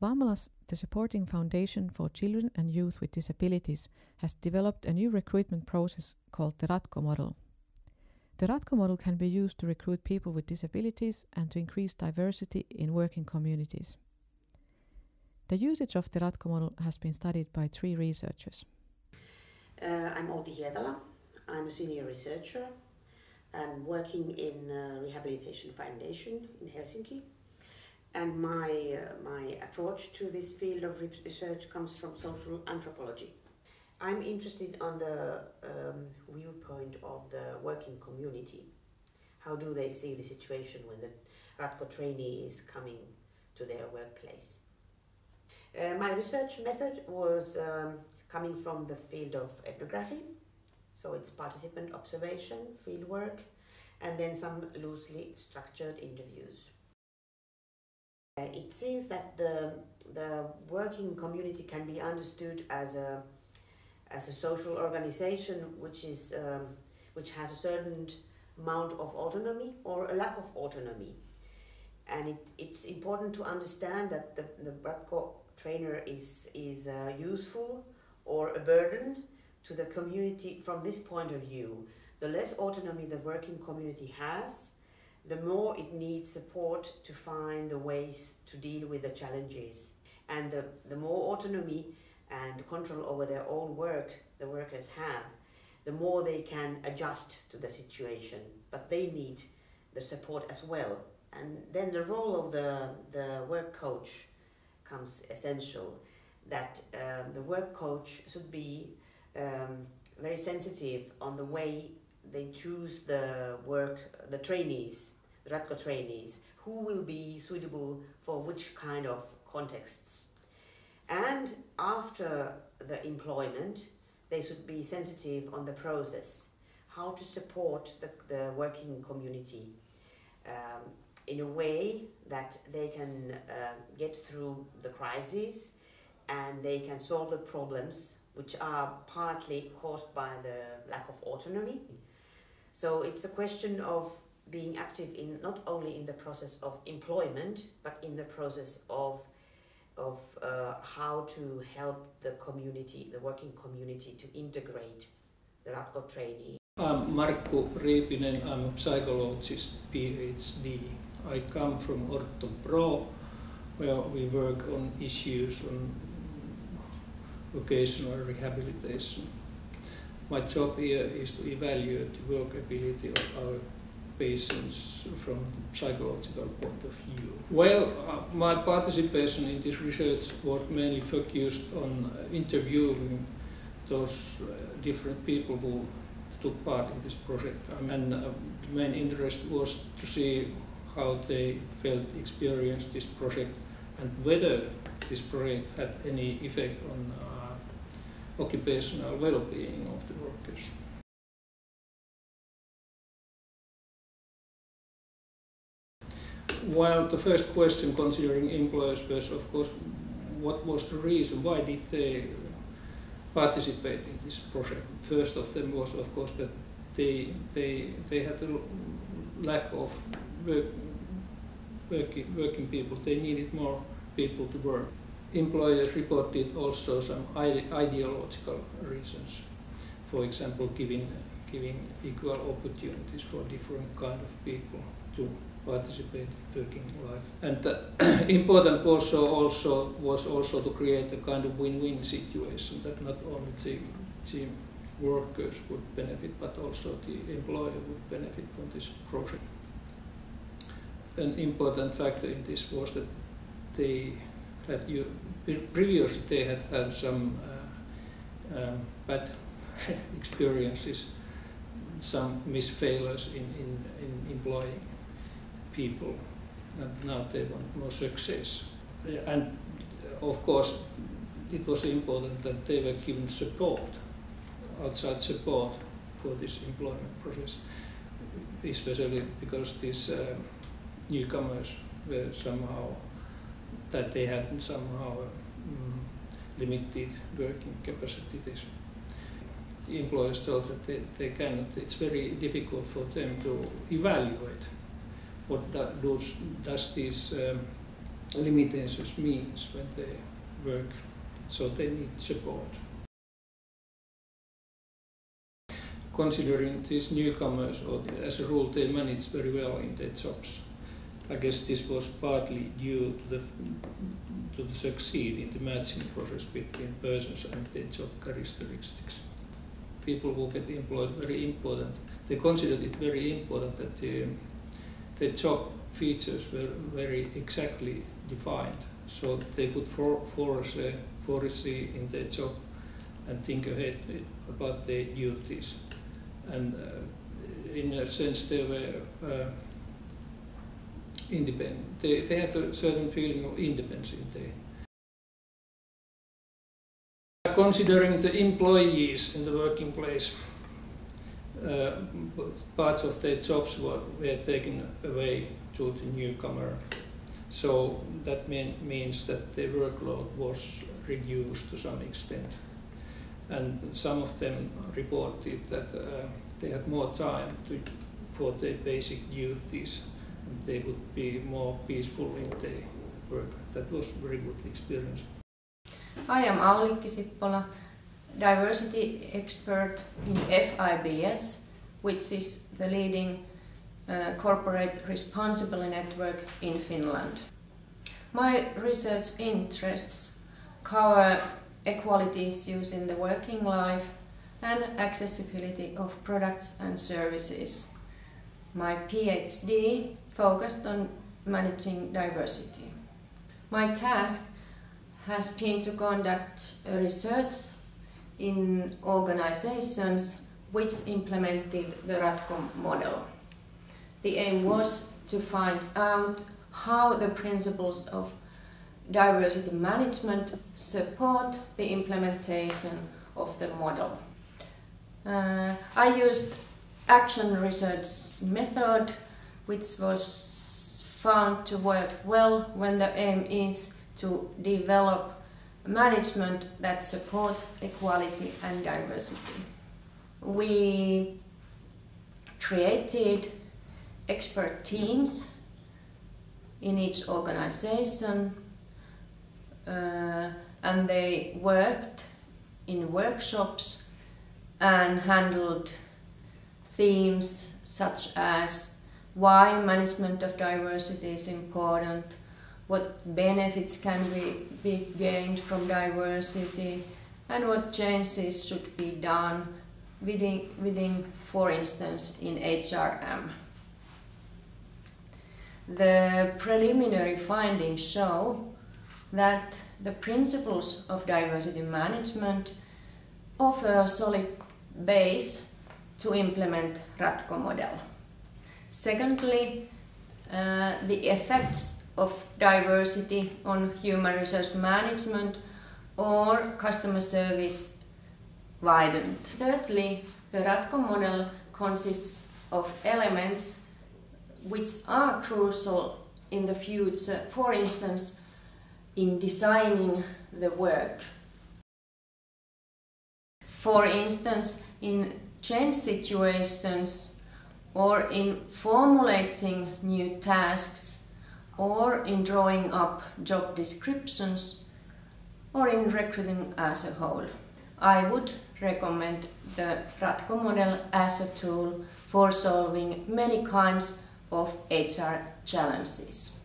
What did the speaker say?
Vamlas, the supporting foundation for children and youth with disabilities, has developed a new recruitment process called the RATKO-model. The RATKO-model can be used to recruit people with disabilities and to increase diversity in working communities. The usage of the RATKO-model has been studied by 3 researchers. I'm Outi Hietala. I'm a senior researcher and working in Rehabilitation Foundation in Helsinki. And my approach to this field of research comes from social anthropology. I'm interested on the viewpoint of the working community. How do they see the situation when the RATKO trainee is coming to their workplace? My research method was coming from the field of ethnography, so it's participant observation, fieldwork, and then some loosely structured interviews. It seems that the working community can be understood as a social organization which has a certain amount of autonomy or a lack of autonomy. And it's important to understand that the RATKO trainer is useful or a burden to the community from this point of view. The less autonomy the working community has, the more it needs support to find the ways to deal with the challenges. And the more autonomy and control over their own work the workers have, the more they can adjust to the situation. But they need the support as well. And then the role of the work coach comes essential, that the work coach should be very sensitive on the way they choose the trainees, the RATKO trainees, who will be suitable for which kind of contexts. And after the employment, they should be sensitive on the process, how to support the working community in a way that they can get through the crisis and they can solve the problems which are partly caused by the lack of autonomy. So it's a question of being active in not only in the process of employment, but in the process of how to help the community, the working community, to integrate the RATKO trainee. I'm Markku Riipinen. I'm a psychologist, PhD. I come from RATKO-Pro, where we work on issues on vocational rehabilitation. My job here is to evaluate the workability of our patients from the psychological point of view. Well, my participation in this research was mainly focused on interviewing those different people who took part in this project. And the main interest was to see how they experienced this project and whether this project had any effect on occupational well-being of the workers. While the first question considering employers was, of course, what was the reason, why did they participate in this project? First of them was, of course, that they had a lack of working people. They needed more people to work. Employers reported also some ideological reasons. For example, giving equal opportunities for different kind of people to participate in working life. And important was also to create a kind of win-win situation, that not only the workers would benefit, but also the employer would benefit from this project. An important factor in this was that they had previously they had some bad experiences, some misfailures in employing people, and now they want more success. And of course, it was important that they were given support, outside support for this employment process, especially because these newcomers were somehow, that they had somehow limited working capacities. The employers told that they cannot, it's very difficult for them to evaluate what does this limitations means when they work, so they need support. Considering these newcomers, or as a rule, they manage very well in their jobs. I guess this was partly due to the succeed in the matching process between persons and their job characteristics. People who get employed, very important. They considered it very important that their job features were very exactly defined, so they could foresee in their job and think ahead about their duties. And in a sense, they were independent. They had a certain feeling of independence in there. Considering the employees in the working place, parts of their jobs were taken away to the newcomer. So that means that their workload was reduced to some extent. And some of them reported that they had more time for their basic duties, and they would be more peaceful in their work. That was a very good experience. I am Aulikki Sippola, diversity expert in FIBS, which is the leading corporate responsibility network in Finland. My research interests cover equality issues in the working life and accessibility of products and services. My PhD focused on managing diversity. My task has been to conduct research in organizations which implemented the RATKO-model. The aim was to find out how the principles of diversity management support the implementation of the model. I used action research method, which was found to work well when the aim is to develop management that supports equality and diversity. We created expert teams in each organization, and they worked in workshops and handled themes such as why management of diversity is important, what benefits can be gained from diversity, and what changes should be done within, for instance, in HRM. The preliminary findings show that the principles of diversity management offer a solid base to implement RATKO-model. Secondly, the effects of diversity on human resource management or customer service widened. Thirdly, the RATKO-model consists of elements which are crucial in the future, for instance, in designing the work. For instance, in change situations, or in formulating new tasks, or in drawing up job descriptions, or in recruiting as a whole. I would recommend the RATKO model as a tool for solving many kinds of HR challenges.